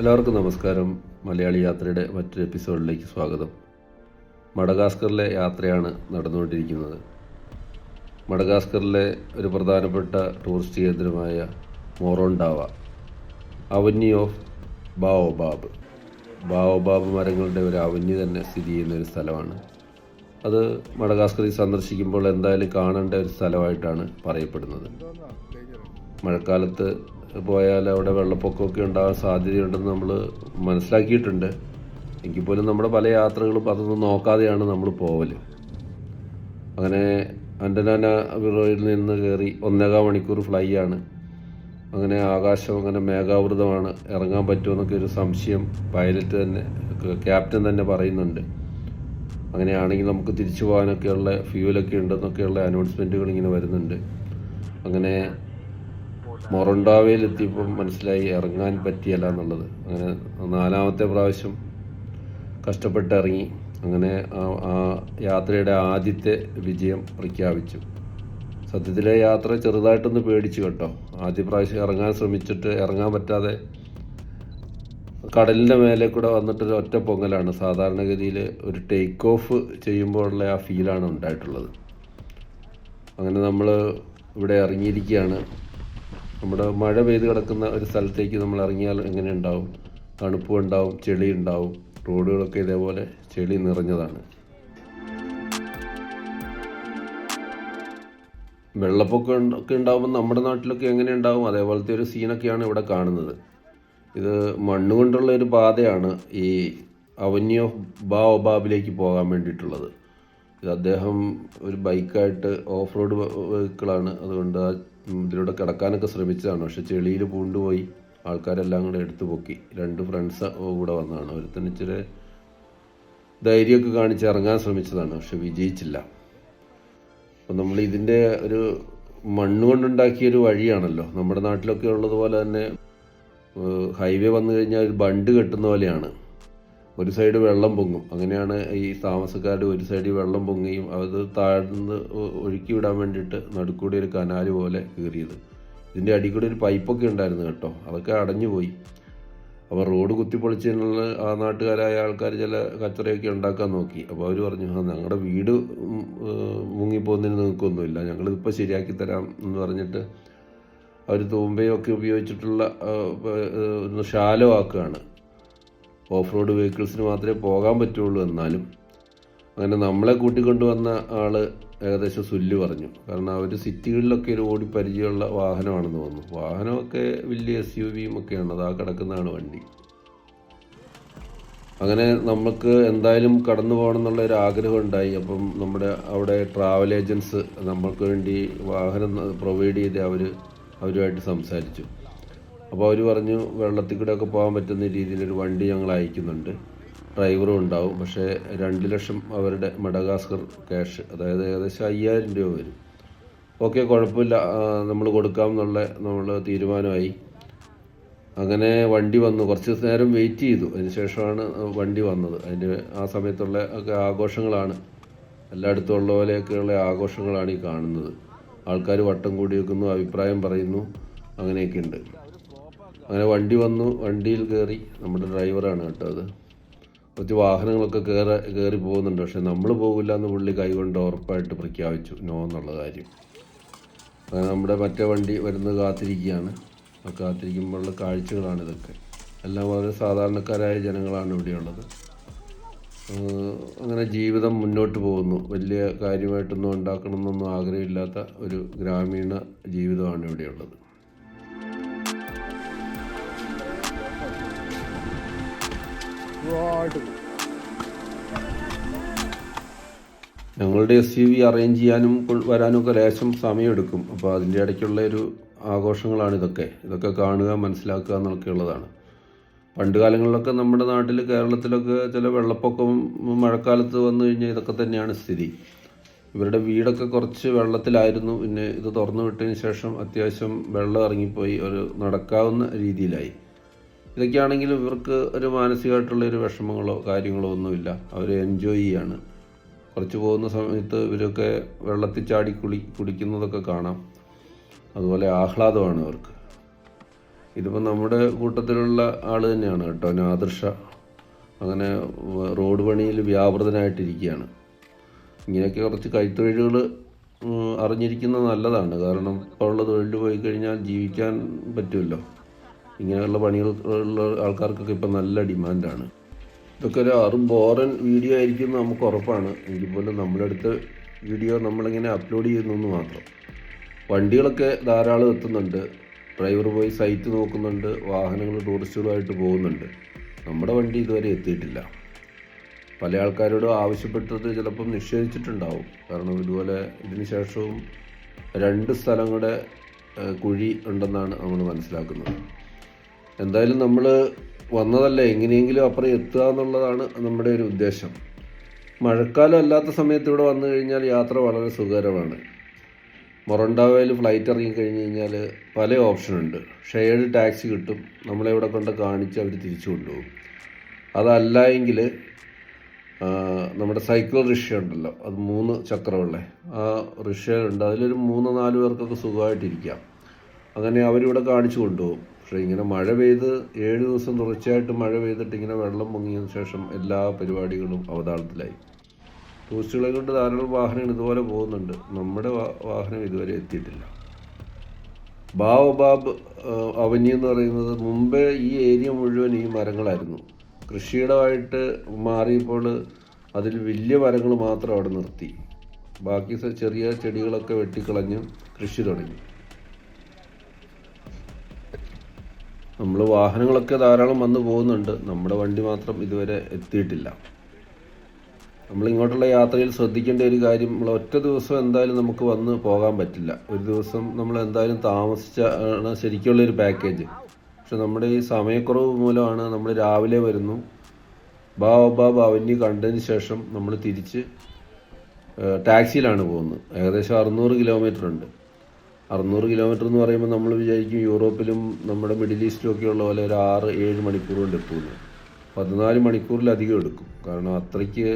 എല്ലാവർക്കും നമസ്കാരം. മലയാളി യാത്രയുടെ മറ്റൊരു എപ്പിസോഡിലേക്ക് സ്വാഗതം. മഡഗാസ്കറിലെ യാത്രയാണ് നടന്നുകൊണ്ടിരിക്കുന്നത്. മഡഗാസ്കറിലെ ഒരു പ്രധാനപ്പെട്ട ടൂറിസ്റ്റ് കേന്ദ്രമായ മൊറോണ്ടാവ, അവന്യൂ ഓഫ് ബാവോബാബ് മരങ്ങളുടെ ഒരു അവന്യൂ തന്നെ സ്ഥിതി ചെയ്യുന്ന ഒരു സ്ഥലമാണ്. അത് മഡഗാസ്കറിൽ സന്ദർശിക്കുമ്പോൾ എന്തായാലും കാണേണ്ട ഒരു സ്ഥലമായിട്ടാണ് പറയപ്പെടുന്നത്. മഴക്കാലത്ത് പോയാൽ അവിടെ വെള്ളപ്പൊക്കമൊക്കെ ഉണ്ടാകാൻ സാധ്യതയുണ്ടെന്ന് നമ്മൾ മനസ്സിലാക്കിയിട്ടുണ്ട്. എങ്കിൽ പോലും നമ്മുടെ പല യാത്രകളും അതൊന്നും നോക്കാതെയാണ് നമ്മൾ പോവൽ. അങ്ങനെ അൻഡനാനവിറോയിൽ നിന്ന് കയറി 1.25 മണിക്കൂർ ഫ്ലൈ ആണ്. അങ്ങനെ ആകാശം അങ്ങനെ മേഘാവൃതമാണ്, ഇറങ്ങാൻ പറ്റുമെന്നൊക്കെ ഒരു സംശയം ക്യാപ്റ്റൻ തന്നെ പറയുന്നുണ്ട്. അങ്ങനെയാണെങ്കിൽ നമുക്ക് തിരിച്ചു പോകാനൊക്കെയുള്ള ഫ്യൂവലൊക്കെ ഉണ്ടെന്നൊക്കെയുള്ള അനൗൺസ്മെൻറ്റുകൾ ഇങ്ങനെ വരുന്നുണ്ട്. അങ്ങനെ മൊറോണ്ടാവയിലെത്തിയപ്പം മനസ്സിലായി ഇറങ്ങാൻ പറ്റിയല്ല എന്നുള്ളത്. അങ്ങനെ 4ാമത്തെ പ്രാവശ്യം കഷ്ടപ്പെട്ട് ഇറങ്ങി. അങ്ങനെ ആ യാത്രയുടെ ആദ്യത്തെ വിജയം പ്രഖ്യാപിച്ചു. സത്യത്തിലെ യാത്ര ചെറുതായിട്ടൊന്ന് പേടിച്ചു കേട്ടോ. ആദ്യ പ്രാവശ്യം ഇറങ്ങാൻ ശ്രമിച്ചിട്ട് ഇറങ്ങാൻ പറ്റാതെ കടലിൻ്റെ മേലെ കൂടെ വന്നിട്ടൊരു ഒറ്റ പൊങ്ങലാണ്. സാധാരണഗതിയിൽ ഒരു ടേക്ക് ഓഫ് ചെയ്യുമ്പോഴുള്ള ആ ഫീലാണ് ഉണ്ടായിട്ടുള്ളത്. അങ്ങനെ നമ്മൾ ഇവിടെ ഇറങ്ങിയിരിക്കുകയാണ്. നമ്മുടെ മഴ പെയ്ത് കിടക്കുന്ന ഒരു സ്ഥലത്തേക്ക് നമ്മൾ ഇറങ്ങിയാൽ എങ്ങനെ ഉണ്ടാവും? തണുപ്പും ഉണ്ടാവും, ചെളി ഉണ്ടാവും. റോഡുകളൊക്കെ ഇതേപോലെ ചെളി നിറഞ്ഞതാണ്. വെള്ളപ്പൊക്കം ഒക്കെ ഉണ്ടാകുമ്പോൾ നമ്മുടെ നാട്ടിലൊക്കെ എങ്ങനെ ഉണ്ടാവും അതേപോലത്തെ ഒരു സീനൊക്കെയാണ് ഇവിടെ കാണുന്നത്. ഇത് മണ്ണുകൊണ്ടുള്ള ഒരു പാതയാണ് ഈ അവന്യൂ ഓഫ് ബാവോബാബിലേക്ക് പോകാൻ വേണ്ടിയിട്ടുള്ളത്. ഇത് അദ്ദേഹം ഒരു ബൈക്കായിട്ട് ഓഫ് റോഡ് വെഹിക്കിളാണ്, അതുകൊണ്ട് ഇതിലൂടെ കിടക്കാനൊക്കെ ശ്രമിച്ചതാണ്. പക്ഷെ ചെളിയിൽ പൂണ്ടുപോയി ആൾക്കാരെല്ലാം കൂടെ എടുത്തു പൊക്കി. 2 ഫ്രണ്ട്സ് കൂടെ വന്നതാണ്. ഒരുത്തന് ഇച്ചിരി ധൈര്യമൊക്കെ കാണിച്ച് ഇറങ്ങാൻ ശ്രമിച്ചതാണ്, പക്ഷെ വിജയിച്ചില്ല. അപ്പം നമ്മൾ ഇതിൻ്റെ ഒരു മണ്ണ് കൊണ്ടുണ്ടാക്കിയൊരു വഴിയാണല്ലോ. നമ്മുടെ നാട്ടിലൊക്കെ ഉള്ളതുപോലെ തന്നെ ഹൈവേ വന്നു കഴിഞ്ഞാൽ ഒരു ബണ്ട് കെട്ടുന്ന പോലെയാണ്. ഒരു സൈഡ് വെള്ളം പൊങ്ങും. അങ്ങനെയാണ് ഈ താമസക്കാരുടെ ഒരു സൈഡിൽ വെള്ളം പൊങ്ങുകയും അത് താഴ്ന്ന് ഒഴുക്കി വിടാൻ വേണ്ടിയിട്ട് നടുക്കൂടി ഒരു കനാല് പോലെ കീറിയത്. ഇതിൻ്റെ അടിയിൽ കൂടി ഒരു പൈപ്പൊക്കെ ഉണ്ടായിരുന്നു കേട്ടോ. അതൊക്കെ അടഞ്ഞു പോയി. അപ്പോൾ റോഡ് കുത്തിപ്പൊളിച്ചതിനുള്ള ആ നാട്ടുകാരായ ആൾക്കാർ ചില കച്ചറയൊക്കെ ഉണ്ടാക്കാൻ നോക്കി. അപ്പോൾ അവർ പറഞ്ഞു, ഞങ്ങളുടെ വീട് മുങ്ങിപ്പോകുന്നതിന് നിങ്ങൾക്കൊന്നുമില്ല, ഞങ്ങളിതിപ്പോൾ ശരിയാക്കി തരാം എന്ന് പറഞ്ഞിട്ട് അവർ തൂമ്പയൊക്കെ ഉപയോഗിച്ചിട്ടുള്ള ഒന്ന് ഷാലോ ആക്കുകയാണ്. ഓഫ് റോഡ് വെഹിക്കിൾസിന് മാത്രമേ പോകാൻ പറ്റുള്ളൂ. എന്നാലും അങ്ങനെ നമ്മളെ കൂട്ടിക്കൊണ്ടുവന്ന ആൾ ഏകദേശം സുല്ല് പറഞ്ഞു. കാരണം അവർ സിറ്റികളിലൊക്കെ ഒരു ഓടി പരിചയമുള്ള വാഹനമാണെന്ന് തോന്നുന്നു. വാഹനമൊക്കെ വലിയ SUVയും ഒക്കെയാണ്. അത് ആ കിടക്കുന്നതാണ് വണ്ടി. അങ്ങനെ നമുക്ക് എന്തായാലും കടന്നു പോകണം എന്നുള്ള ഒരു ആഗ്രഹം ഉണ്ടായി. അപ്പം നമ്മുടെ അവിടെ ട്രാവൽ ഏജൻസ് നമ്മൾക്ക് വേണ്ടി വാഹനം പ്രൊവൈഡ് ചെയ്ത് അവരുമായിട്ട് സംസാരിച്ചു. അപ്പോൾ അവർ പറഞ്ഞു, വെള്ളത്തിൽ കൂടെയൊക്കെ പോകാൻ പറ്റുന്ന രീതിയിലൊരു വണ്ടി ഞങ്ങൾ അയക്കുന്നുണ്ട്, ഡ്രൈവറും ഉണ്ടാവും, പക്ഷേ 2 ലക്ഷം അവരുടെ മഡഗാസ്കർ ക്യാഷ്, അതായത് ഏകദേശം 5000 രൂപ വരും. ഓക്കെ, കുഴപ്പമില്ല, നമ്മൾ കൊടുക്കാമെന്നുള്ള നമ്മൾ തീരുമാനമായി. അങ്ങനെ വണ്ടി വന്നു. കുറച്ച് നേരം വെയിറ്റ് ചെയ്തു. അതിന് ശേഷമാണ് വണ്ടി വന്നത്. അതിൻ്റെ ആ സമയത്തുള്ള ഒക്കെ ആഘോഷങ്ങളാണ്, എല്ലായിടത്തും ഉള്ള പോലെയൊക്കെയുള്ള ആഘോഷങ്ങളാണ് ഈ കാണുന്നത്. ആൾക്കാർ വട്ടം കൂടി വെക്കുന്നു, അഭിപ്രായം പറയുന്നു, അങ്ങനെയൊക്കെ ഉണ്ട്. അങ്ങനെ വണ്ടി വന്നു. വണ്ടിയിൽ കയറി. നമ്മുടെ ഡ്രൈവറാണ് കേട്ടോ അത്. കുറച്ച് വാഹനങ്ങളൊക്കെ കയറി പോകുന്നുണ്ട്. പക്ഷെ നമ്മൾ പോകില്ല എന്ന് പുള്ളി കൈകൊണ്ട് ഉറപ്പായിട്ട് പ്രഖ്യാപിച്ചു, നോ എന്നുള്ള കാര്യം. അങ്ങനെ നമ്മുടെ മറ്റേ വണ്ടി വരുന്നത് കാത്തിരിക്കുകയാണ്. ആ കാത്തിരിക്കുമ്പോഴുള്ള കാഴ്ചകളാണ് ഇതൊക്കെ. എല്ലാം വളരെ സാധാരണക്കാരായ ജനങ്ങളാണ് ഇവിടെയുള്ളത്. അങ്ങനെ ജീവിതം മുന്നോട്ട് പോകുന്നു. വലിയ കാര്യമായിട്ടൊന്നും ഉണ്ടാക്കണമെന്നൊന്നും ആഗ്രഹമില്ലാത്ത ഒരു ഗ്രാമീണ ജീവിതമാണ് ഇവിടെയുള്ളത്. ഞങ്ങളുടെ SUV അറേഞ്ച് ചെയ്യാനും വരാനുമൊക്കെ ലേശം സമയമെടുക്കും. അപ്പോൾ അതിൻ്റെ ഇടയ്ക്കുള്ള ഒരു ആഘോഷങ്ങളാണ് ഇതൊക്കെ കാണുക, മനസ്സിലാക്കുക എന്നൊക്കെയുള്ളതാണ്. പണ്ട് കാലങ്ങളിലൊക്കെ നമ്മുടെ നാട്ടിൽ കേരളത്തിലൊക്കെ ചില വെള്ളപ്പൊക്കം മഴക്കാലത്ത് വന്നു കഴിഞ്ഞാൽ ഇതൊക്കെ തന്നെയാണ് സ്ഥിതി. ഇവരുടെ വീടൊക്കെ കുറച്ച് വെള്ളത്തിലായിരുന്നു. പിന്നെ ഇത് തുറന്നു വിട്ടതിന് ശേഷം അത്യാവശ്യം വെള്ളം ഇറങ്ങിപ്പോയി ഒരു നടക്കാവുന്ന രീതിയിലായി. ഇതൊക്കെയാണെങ്കിലും ഇവർക്ക് ഒരു മാനസികമായിട്ടുള്ളൊരു വിഷമങ്ങളോ കാര്യങ്ങളോ ഒന്നുമില്ല. അവർ എൻജോയ് ചെയ്യാണ്. കുറച്ച് പോകുന്ന സമയത്ത് ഇവരൊക്കെ വെള്ളത്തിൽ ചാടി കുടിക്കുന്നതൊക്കെ കാണാം. അതുപോലെ ആഹ്ലാദമാണ് അവർക്ക്. ഇതിപ്പോൾ നമ്മുടെ കൂട്ടത്തിലുള്ള ആൾ തന്നെയാണ് കേട്ടോ, നാദിർ ഷാ. അങ്ങനെ റോഡ് പണിയിൽ വ്യാപൃതനായിട്ടിരിക്കുകയാണ്. ഇങ്ങനെയൊക്കെ കുറച്ച് കൈത്തൊഴിലുകൾ അറിഞ്ഞിരിക്കുന്നത് നല്ലതാണ്. കാരണം ഇപ്പോൾ ഉള്ള തൊഴിൽ പോയി കഴിഞ്ഞാൽ ജീവിക്കാൻ പറ്റുമല്ലോ. ഇങ്ങനെയുള്ള പണികളുള്ള ആൾക്കാർക്കൊക്കെ ഇപ്പം നല്ല ഡിമാൻഡാണ്. ഇതൊക്കെ ഒരു ആറും ബോറൻ വീഡിയോ ആയിരിക്കും നമുക്ക് ഉറപ്പാണ്. എങ്കിൽ പോലും നമ്മുടെ അടുത്ത് വീഡിയോ നമ്മളിങ്ങനെ അപ്ലോഡ് ചെയ്യുന്നു മാത്രം. വണ്ടികളൊക്കെ ധാരാളം എത്തുന്നുണ്ട്. ഡ്രൈവർ പോയി സൈറ്റ് നോക്കുന്നുണ്ട്. വാഹനങ്ങൾ ടൂറിസ്റ്റുകളായിട്ട് പോകുന്നുണ്ട്. നമ്മുടെ വണ്ടി ഇതുവരെ എത്തിയിട്ടില്ല. പല ആൾക്കാരോടും ആവശ്യപ്പെട്ടത് ചിലപ്പം നിഷേധിച്ചിട്ടുണ്ടാവും. കാരണം ഇതുപോലെ ഇതിന് ശേഷവും 2 സ്ഥലങ്ങളുടെ കുഴി ഉണ്ടെന്നാണ് നമ്മൾ മനസ്സിലാക്കുന്നത്. എന്തായാലും നമ്മൾ വന്നതല്ല, എങ്ങനെയെങ്കിലും അപ്പുറം എത്തുക എന്നുള്ളതാണ് നമ്മുടെ ഒരു ഉദ്ദേശം. മഴക്കാലം അല്ലാത്ത സമയത്ത് ഇവിടെ വന്നു കഴിഞ്ഞാൽ യാത്ര വളരെ സുഖകരമാണ്. മൊറണ്ടാവയിൽ ഫ്ലൈറ്റ് ഇറങ്ങിക്കഴിഞ്ഞ് കഴിഞ്ഞാൽ പല ഓപ്ഷനുണ്ട്. ഷെയർഡ് ടാക്സി കിട്ടും, നമ്മളെ ഇവിടെ കൊണ്ട് കാണിച്ച് അവർ തിരിച്ചു കൊണ്ടുപോകും. അതല്ല എങ്കിൽ നമ്മുടെ സൈക്കിൾ റിക്ഷ ഉണ്ടല്ലോ, അത് 3 ചക്രമുള്ള ആ റിക്ഷയുണ്ട്. അതിലൊരു 3-4 പേർക്കൊക്കെ സുഖമായിട്ടിരിക്കാം. അങ്ങനെ അവരിവിടെ കാണിച്ചു കൊണ്ടുപോകും. പക്ഷേ ഇങ്ങനെ മഴ പെയ്ത് 7 ദിവസം തുടർച്ചയായിട്ട് മഴ പെയ്തിട്ട് ഇങ്ങനെ വെള്ളം പൊങ്ങിയതിന് ശേഷം എല്ലാ പരിപാടികളും അവതാളത്തിലായി. ടൂറിസ്റ്റുകളെ കൊണ്ട് ധാരാളം വാഹനങ്ങൾ ഇതുപോലെ പോകുന്നുണ്ട്. നമ്മുടെ വാഹനം ഇതുവരെ എത്തിയിട്ടില്ല. ബാവോബാബ് അവന്യൂ എന്ന് പറയുന്നത് മുമ്പേ ഈ ഏരിയ മുഴുവൻ ഈ മരങ്ങളായിരുന്നു. കൃഷിയിടമായിട്ട് മാറിയപ്പോൾ അതിൽ വലിയ മരങ്ങൾ മാത്രം അവിടെ നിർത്തി. ബാക്കി ചെറിയ ചെടികളൊക്കെ വെട്ടിക്കളഞ്ഞ് കൃഷി തുടങ്ങി. നമ്മൾ വാഹനങ്ങളൊക്കെ ധാരാളം വന്ന് പോകുന്നുണ്ട്. നമ്മുടെ വണ്ടി മാത്രം ഇതുവരെ എത്തിയിട്ടില്ല. നമ്മളിങ്ങോട്ടുള്ള യാത്രയിൽ ശ്രദ്ധിക്കേണ്ട ഒരു കാര്യം, നമ്മൾ ഒറ്റ ദിവസം എന്തായാലും നമുക്ക് വന്ന് പോകാൻ പറ്റില്ല. ഒരു ദിവസം നമ്മൾ എന്തായാലും താമസിച്ചാണ് ശരിക്കുള്ളൊരു പാക്കേജ്. പക്ഷെ നമ്മുടെ ഈ സമയക്കുറവ് മൂലമാണ് നമ്മൾ രാവിലെ വരുന്നു, ബാവോബാബ് അവന്യൂ കണ്ടതിന് ശേഷം നമ്മൾ തിരിച്ച് ടാക്സിയിലാണ് പോകുന്നത്. ഏകദേശം 600 കിലോമീറ്റർ ഉണ്ട്. 600 കിലോമീറ്റർ എന്ന് പറയുമ്പോൾ നമ്മൾ വിചാരിക്കും യൂറോപ്പിലും നമ്മുടെ മിഡിൽ ഈസ്റ്റിലും ഒക്കെ ഉള്ള പോലെ ഒരു 6-7 മണിക്കൂർ കൊണ്ട് എത്തുന്നു. 14 മണിക്കൂറിലധികം എടുക്കും. കാരണം അത്രയ്ക്ക്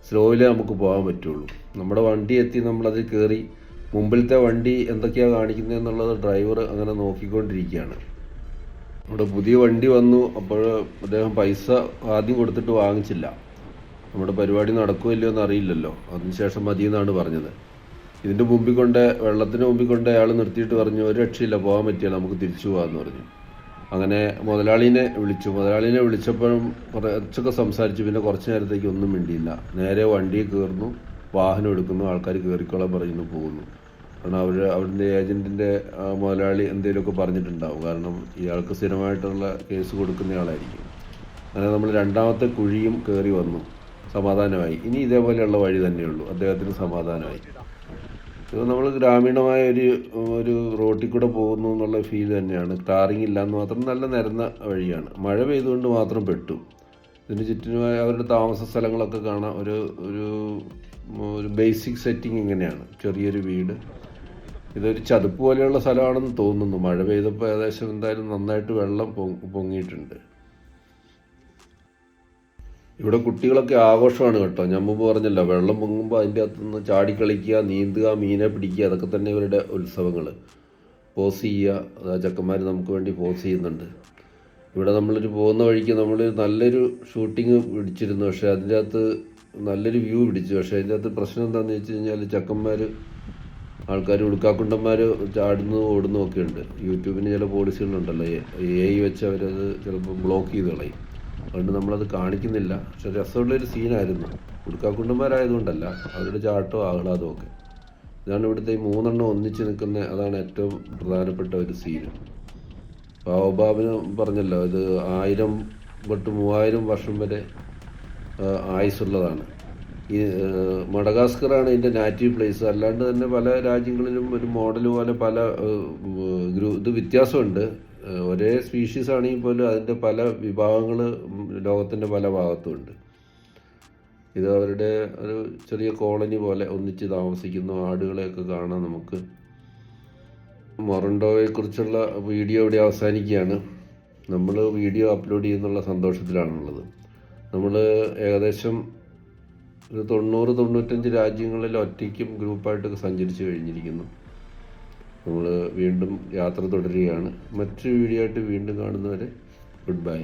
സ്ലോയിലേ നമുക്ക് പോകാൻ പറ്റുള്ളൂ. നമ്മുടെ വണ്ടി എത്തി, നമ്മളതിൽ കയറി മുമ്പിലത്തെ വണ്ടി എന്തൊക്കെയാണ് കാണിക്കുന്നതെന്നുള്ളത് ഡ്രൈവർ അങ്ങനെ നോക്കിക്കൊണ്ടിരിക്കുകയാണ്. ഇവിടെ പുതിയ വണ്ടി വന്നു. അപ്പോൾ അദ്ദേഹം പൈസ ആദ്യം കൊടുത്തിട്ട് വാങ്ങിച്ചില്ല. നമ്മുടെ പരിപാടി നടക്കുമോ ഇല്ലയോ എന്ന് അറിയില്ലല്ലോ. അതിനുശേഷം മതിയെന്നാണ് പറഞ്ഞത്. ഇതിൻ്റെ മുമ്പിൽ കൊണ്ട്, വെള്ളത്തിന് മുമ്പിൽ കൊണ്ട് അയാൾ നിർത്തിയിട്ട് പറഞ്ഞു, ഒരു രക്ഷയില്ല, പോകാൻ പറ്റില്ല, നമുക്ക് തിരിച്ചു പോകാമെന്ന് പറഞ്ഞു. അങ്ങനെ മുതലാളിനെ വിളിച്ചപ്പോഴും കുറച്ചൊക്കെ സംസാരിച്ചു. പിന്നെ കുറച്ച് നേരത്തേക്ക് ഒന്നും മിണ്ടിയില്ല. നേരെ വണ്ടിയിൽ കയറുന്നു, വാഹനം എടുക്കുന്നു, ആൾക്കാർ കയറിക്കോളാൻ പറയുന്നു, പോകുന്നു. കാരണം അവിടുത്തെ ഏജൻറ്റിൻ്റെ മുതലാളി എന്തെങ്കിലുമൊക്കെ പറഞ്ഞിട്ടുണ്ടാവും. കാരണം ഇയാൾക്ക് സ്ഥിരമായിട്ടുള്ള കേസ് കൊടുക്കുന്ന ആളായിരിക്കും. അങ്ങനെ നമ്മൾ 2ാമത്തെ കുഴിയും കയറി വന്നു. സമാധാനമായി. ഇനി ഇതേപോലെയുള്ള വഴി തന്നെയുള്ളൂ. അദ്ദേഹത്തിന് സമാധാനമായി. ഇത് നമ്മൾ ഗ്രാമീണമായ ഒരു റോട്ടിൽ കൂടെ പോകുന്നു എന്നുള്ള ഫീൽ തന്നെയാണ്. ടാറിങ് ഇല്ലയെന്ന് മാത്രം, നല്ല നിരന്ന വഴിയാണ്. മഴ പെയ്തുകൊണ്ട് മാത്രം പെട്ടു. ഇതിന് ചുറ്റിനുമായ അവരുടെ താമസ സ്ഥലങ്ങളൊക്കെ കാണാം. ഒരു ബേസിക് സെറ്റിംഗ് ഇങ്ങനെയാണ്. ചെറിയൊരു വീട്. ഇതൊരു ചതുപ്പ് പോലെയുള്ള സ്ഥലമാണെന്ന് തോന്നുന്നു. മഴ പെയ്തപ്പോൾ ഏകദേശം എന്തായാലും നന്നായിട്ട് വെള്ളം പൊങ്ങിയിട്ടുണ്ട്. ഇവിടെ കുട്ടികളൊക്കെ ആഘോഷമാണ് കേട്ടോ. ഞാൻ മുമ്പ് പറഞ്ഞല്ലോ, വെള്ളം പൊങ്ങുമ്പോൾ അതിൻ്റെ അകത്തുനിന്ന് ചാടിക്കളിക്കുക, നീന്തുക, മീനെ പിടിക്കുക, അതൊക്കെ തന്നെ ഇവരുടെ ഉത്സവങ്ങൾ. പോസ് ചെയ്യുക, ചെക്കന്മാർ നമുക്ക് വേണ്ടി പോസ് ചെയ്യുന്നുണ്ട്. ഇവിടെ നമ്മളൊരു പോകുന്ന വഴിക്ക് നമ്മൾ നല്ലൊരു ഷൂട്ടിങ് പിടിച്ചിരുന്നു. പക്ഷേ അതിൻ്റെ അകത്ത് നല്ലൊരു വ്യൂ പിടിച്ചു. പക്ഷേ അതിൻ്റെ അകത്ത് പ്രശ്നം എന്താണെന്ന് വെച്ച് കഴിഞ്ഞാൽ ചെക്കന്മാർ, ആൾക്കാർ, ഉടുക്കാക്കുണ്ടന്മാർ ചാടുന്നു ഓടുന്നു ഒക്കെ ഉണ്ട്. യൂട്യൂബിന് ചില പോളിസികളുണ്ടല്ലോ, AI വെച്ച് അവരത് ചിലപ്പോൾ ബ്ലോക്ക് ചെയ്ത് കളയും. അതുകൊണ്ട് നമ്മളത് കാണിക്കുന്നില്ല. പക്ഷെ രസമുള്ളൊരു സീനായിരുന്നു. ഉടുക്കാക്കുണ്ടന്മാരായതുകൊണ്ടല്ല, അവരുടെ ചാട്ടവും ആഹ്ലാദവും ഒക്കെ. ഇതാണ് ഇവിടുത്തെ ഈ 3 ഒന്നിച്ച് നിൽക്കുന്ന, അതാണ് ഏറ്റവും പ്രധാനപ്പെട്ട ഒരു സീന്. ബാവോബാബിന് പറഞ്ഞല്ലോ, ഇത് 1000 തൊട്ട് 3000 വർഷം വരെ ആയുസ്സുള്ളതാണ്. ഈ മഡഗാസ്കറാണ് ഇതിൻ്റെ നാറ്റീവ് പ്ലേസ്. അല്ലാണ്ട് തന്നെ പല രാജ്യങ്ങളിലും ഒരു മോഡൽ പോലെ പല ഇത് വ്യത്യാസമുണ്ട്. ഒരേ സ്പീഷീസ് ആണെങ്കിൽ പോലും അതിൻ്റെ പല വിഭാഗങ്ങൾ ലോകത്തിൻ്റെ പല ഭാഗത്തുമുണ്ട്. ഇത് അവരുടെ ഒരു ചെറിയ കോളനി പോലെ ഒന്നിച്ച് താമസിക്കുന്നു. ആടുകളെയൊക്കെ കാണാൻ നമുക്ക്. മൊറണ്ടോയെക്കുറിച്ചുള്ള വീഡിയോ ഇവിടെ അവസാനിക്കുകയാണ്. നമ്മൾ വീഡിയോ അപ്ലോഡ് ചെയ്യുന്നുള്ള സന്തോഷത്തിലാണുള്ളത്. നമ്മൾ ഏകദേശം ഒരു 90-95 രാജ്യങ്ങളിൽ ഒറ്റയ്ക്കും ഗ്രൂപ്പായിട്ടൊക്കെ സഞ്ചരിച്ച് കഴിഞ്ഞിരിക്കുന്നു. നമ്മൾ വീണ്ടും യാത്ര തുടരുകയാണ്. മറ്റൊരു വീഡിയോ ആയിട്ട് വീണ്ടും കാണുന്നവരെ ഗുഡ് ബൈ.